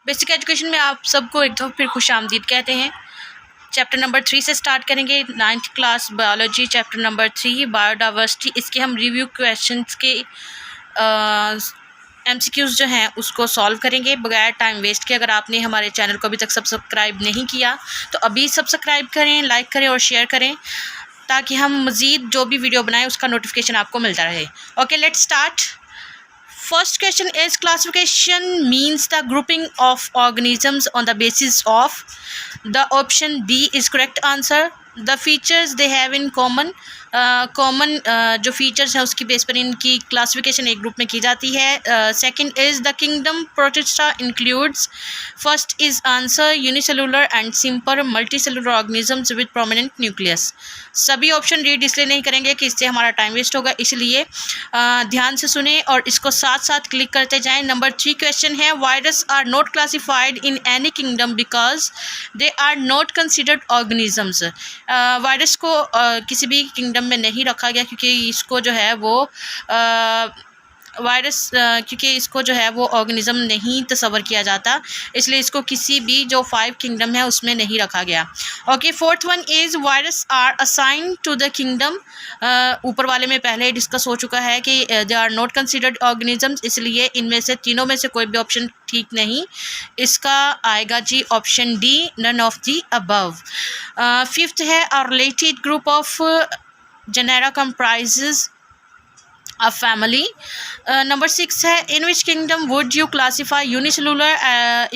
Basic education में आप सबको एक दफ़ा फिर खुश आमदीद कहते हैं। चैप्टर नंबर 3 से स्टार्ट करेंगे। 9th class biology chapter number 3 biodiversity. इसके हम रिव्यू क्वेश्चंस के MCQs जो हैं उसको सॉल्व करेंगे बगैर टाइम वेस्ट के। अगर आपने हमारे चैनल को अभी तक सब्सक्राइब नहीं किया तो अभी सब्सक्राइब करें, लाइक करें और शेयर करें ताकि हम मज़ीद जो भी वीडियो बनाएं उसका नोटिफिकेशन आपको मिलता रहे। Okay, let's start. First question is classification means the grouping of organisms on the basis of the option B is correct answer. The features they have in common. Common जो features हैं उसकी base पर इनकी classification एक group में की जाती है। Second is the kingdom protista includes. First is answer unicellular and simple multicellular organisms with prominent nucleus. सभी ऑप्शन रीड इसलिए नहीं करेंगे कि इससे हमारा टाइम वेस्ट होगा, इसलिए ध्यान से सुने और इसको साथ साथ क्लिक करते जाएं। नंबर 3 क्वेश्चन है virus are not classified in any kingdom because they are not considered organisms. Virus को किसी भी किंगडम में नहीं रखा गया क्योंकि इसको जो है वो क्योंकि इसको जो है वो ऑर्गेनिज्म नहीं तस्वर किया जाता, इसलिए इसको किसी भी जो 5 किंगडम है उसमें नहीं रखा गया। Okay, fourth one is virus are assign to the kingdom. ऊपर वाले में पहले डिस्कस हो चुका है कि they are not considered organisms, इसलिए इनमें से तीनों में से कोई भी ऑप्शन ठीक नहीं। इसका आएगा जी option D, none of the above. Fifth है a related group of genera comprises a family. Number 6 है in which kingdom would you classify unicellular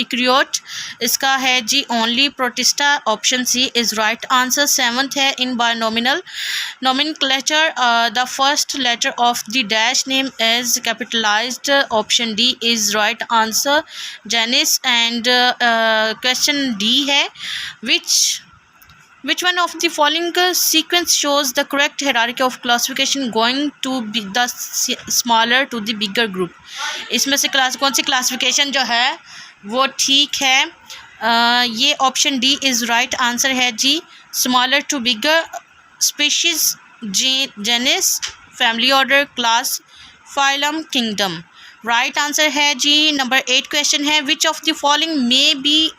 eukaryote? इसका है जी only protista, option C is right answer. 7th है in binomial nomenclature the first letter of the dash name is capitalized, option D is right answer. genus and question D है Which one of the following sequence shows the correct hierarchy of classification going to be the smaller to the bigger group? इसमें से कौन सी classification जो है वो ठीक है? ये option D is right answer है जी। Smaller to bigger, species, genus, family order, class, phylum, kingdom. Right answer है जी। नंबर 8 क्वेश्चन है which of the following may be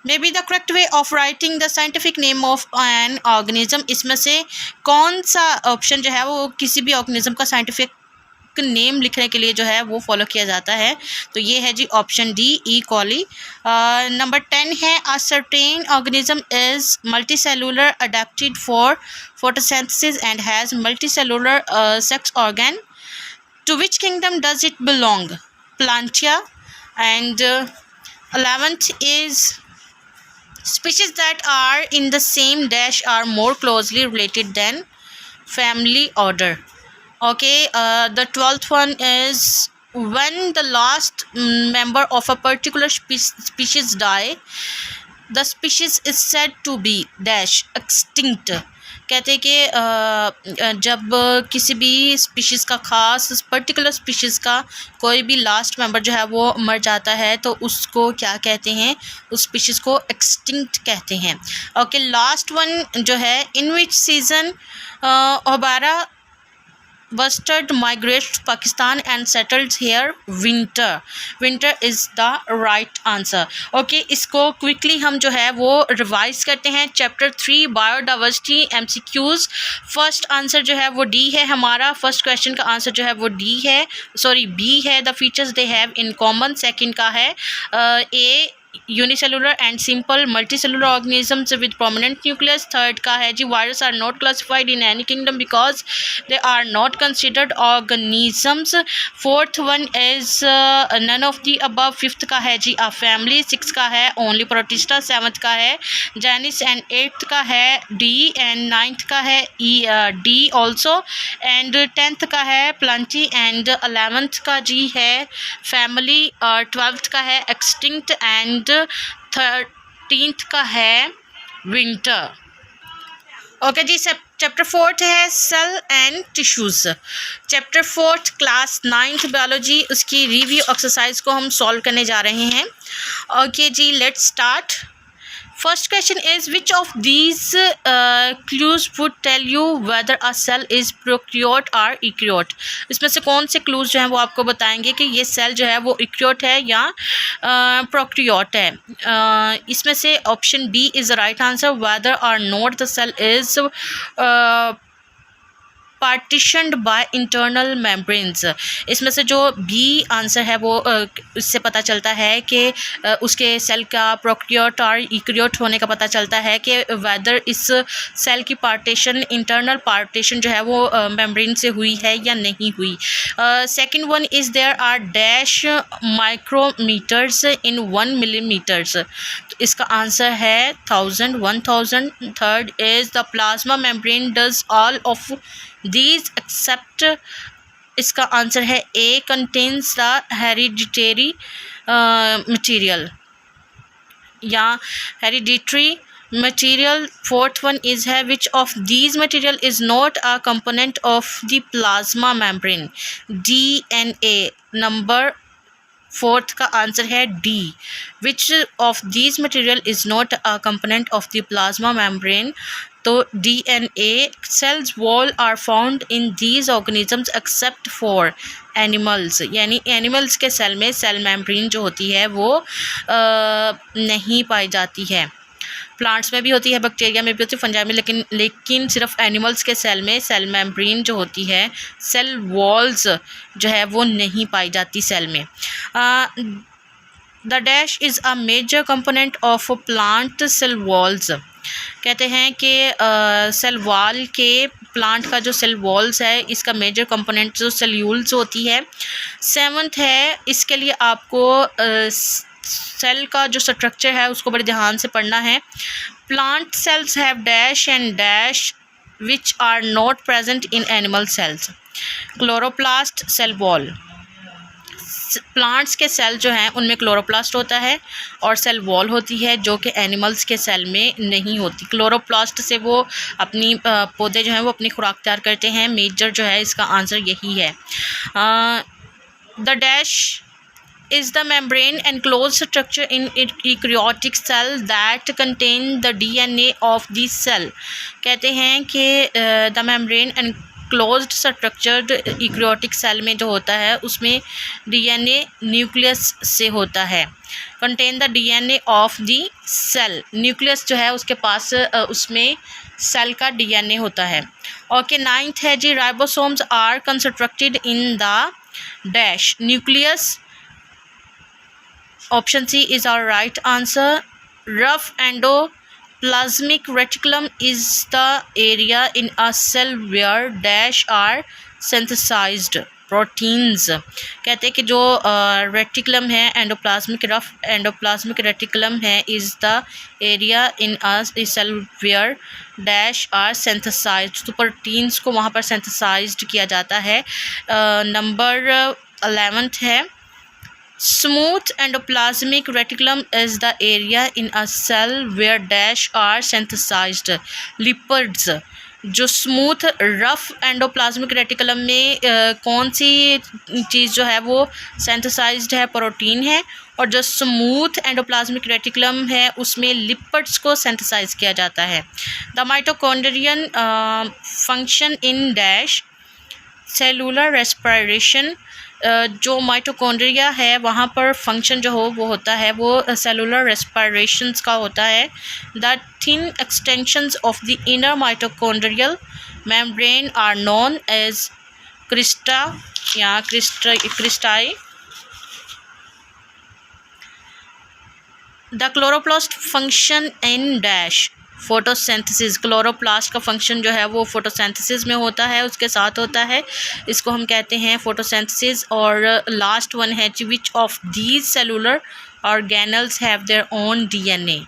the correct way of writing the scientific name of an organism. इसमें से कौन सा option जो है वो किसी भी ऑर्गेनिज्म का साइंटिफिक नेम लिखने के लिए जो है वो फॉलो किया जाता है, तो ये है जी option D, E coli. Number 10 है a certain organism is multicellular adapted for photosynthesis and has multicellular sex organ. To which kingdom does it belong? Plantae. And 11th is species that are in the same dash are more closely related than family order. Okay, the 12th one is when the last member of a particular species die, the species is said to be dash extinct. कहते हैं कि जब किसी भी species का ख़ास particular species का कोई भी लास्ट मेंबर जो है वो मर जाता है तो उसको क्या कहते हैं? उस स्पीशीज़ को एक्सटिंक्ट कहते हैं। ओके, लास्ट वन जो है in which season houbara bustard migrate to Pakistan and settled here? Winter is the right answer. Okay, इसको क्विकली हम जो है वो रिवाइज करते हैं। Chapter 3 biodiversity MCQs। First answer जो है वो डी है हमारा। फर्स्ट क्वेश्चन का आंसर जो है वो डी है, सॉरी बी है। The features they have in common. Second का है a unicellular and simple multicellular organisms with prominent nucleus. Third का है जी virus are not classified in any kingdom because they are not considered organisms. Fourth one is none of the above. Fifth का है जी a family. Six का है only protista. Seventh का है Janice and eighth का है डी एंड नाइन्थ का है डी ऑल्सो एंड 10th का है प्लांटी एंड 11th का जी है फैमिली और 12th का है एक्सटिंक्ट एंड 13th का है विंटर। ओके जी, चैप्टर 4 है cell and tissues. Chapter 4 class 9th biology, उसकी रिव्यू एक्सरसाइज को हम सॉल्व करने जा रहे हैं। ओके जी, let's start. First question is which of these clues would tell you whether a cell is prokaryote और इक्रियोट। इसमें से कौन से क्लूज जो हैं वो आपको बताएंगे कि ये सेल जो है वो इक्रियोट है या प्रोक्रियोट है। इसमें से option B is the right answer, whether और not the cell is partitioned by internal membranes. इसमें से जो बी आंसर है वो इससे पता चलता है कि उसके सेल का प्रोक्रियोट और इक्रियोट होने का पता चलता है कि वेदर इस सेल की पार्टीशन इंटरनल पार्टीशन जो है वो मेम्ब्रेन से हुई है या नहीं हुई। Second one is there are dash micrometres in 1 millimetres. इसका आंसर है 1000 third is the plasma membrane does all of these except. इसका आंसर है A contains the hereditary material या hereditary material. Fourth one is है which of these material is not a component of the plasma membrane. DNA। Number fourth का answer है D, which of these material is not a component of the plasma membrane. तो DNA cells wall are found in these organisms except for animals, यानी animals के cell में cell membrane जो होती है वो नहीं पाई जाती है। प्लांट्स में भी होती है, बैक्टीरिया में भी होती है, फंजाई में, लेकिन सिर्फ एनिमल्स के सेल में सेल मेम्ब्रेन जो होती है, सेल वॉल्स जो है वो नहीं पाई जाती सेल में। The dash is a major component of plant cell walls. कहते हैं कि सेल वॉल के प्लांट का जो सेल वॉल्स है इसका मेजर कंपोनेंट जो सेल्यूल्स होती है। सेवंथ है, इसके लिए आपको सेल का जो स्ट्रक्चर है उसको बड़े ध्यान से पढ़ना है। Plant cells have dash and dash which are not present in animal cells. Chloroplast, cell wall. Plants के सेल जो हैं उनमें क्लोरोप्लास्ट होता है और सेल वॉल होती है जो कि एनिमल्स के सेल में नहीं होती। क्लोरोप्लास्ट से वो अपनी पौधे जो हैं वो अपनी खुराक तैयार करते हैं। मेजर जो है इसका आंसर यही है। The dash is the membrane enclosed structure in eukaryotic cell that contain the DNA of the cell। कहते हैं कि the membrane enclosed structured eukaryotic cell में जो होता है उसमें DNA न्यूक्लियस से होता है। contain the DNA of the cell, nucleus जो है उसके पास उसमें सेल का DNA होता है। ओके, नाइन्थ है जी, ribosomes are constructed in the dash nucleus. Option C is our right answer. Rough endoplasmic reticulum is the area in a cell where dash are synthesized proteins। कहते हैं कि जो reticulum है rough endoplasmic reticulum है is the area in a cell where dash are synthesised. तो proteins को वहाँ पर सिंथेसाइज्ड किया जाता है। नंबर 11th है, smooth endoplasmic reticulum is the area in a cell where dash are synthesized। lipids, जो स्मूथ रफ एंडोप्लाज्मिक रेटिकुलम में कौन सी चीज़ जो है वो सिंथेसाइज्ड है, प्रोटीन है, और जो स्मूथ एंडोप्लाज्मिक रेटिकुलम है उसमें लिपिड्स को सिंथेसाइज किया जाता है। The mitochondrion function in dash cellular respiration. जो माइटोकॉन्ड्रिया है वहाँ पर फंक्शन जो हो वो होता है वो सेलुलर रेस्पिरेशंस का होता है। The thin extensions of the inner mitochondrial membrane are known as crista या cristae. The chloroplast function in dash photosynthesis. Chloroplast का फंक्शन जो है वो फोटोसिंथेसिस में होता है, उसके साथ होता है, इसको हम कहते हैं फोटोसिंथेसिस। और लास्ट वन है which of these cellular organelles have their own DNA।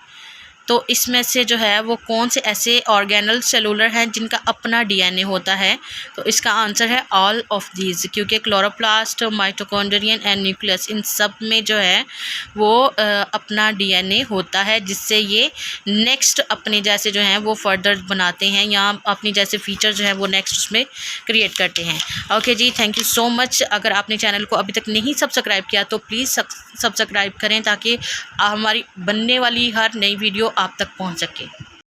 तो इसमें से जो है वो कौन से ऐसे ऑर्गेनल सेलुलर हैं जिनका अपना DNA होता है। तो इसका आंसर है ऑल ऑफ दीज, क्योंकि chloroplast, mitochondrion and nucleus in सब में जो है वो अपना DNA होता है, जिससे ये नेक्स्ट अपने जैसे जो हैं वो फर्दर बनाते हैं या अपनी जैसे फीचर जो है वो नेक्स्ट उसमें क्रिएट करते हैं। ओके जी, थैंक यू सो मच। अगर आपने चैनल को अभी तक नहीं सब्सक्राइब किया तो प्लीज़ सब्सक्राइब करें ताकि हमारी बनने वाली हर नई वीडियो आप तक पहुंच सके।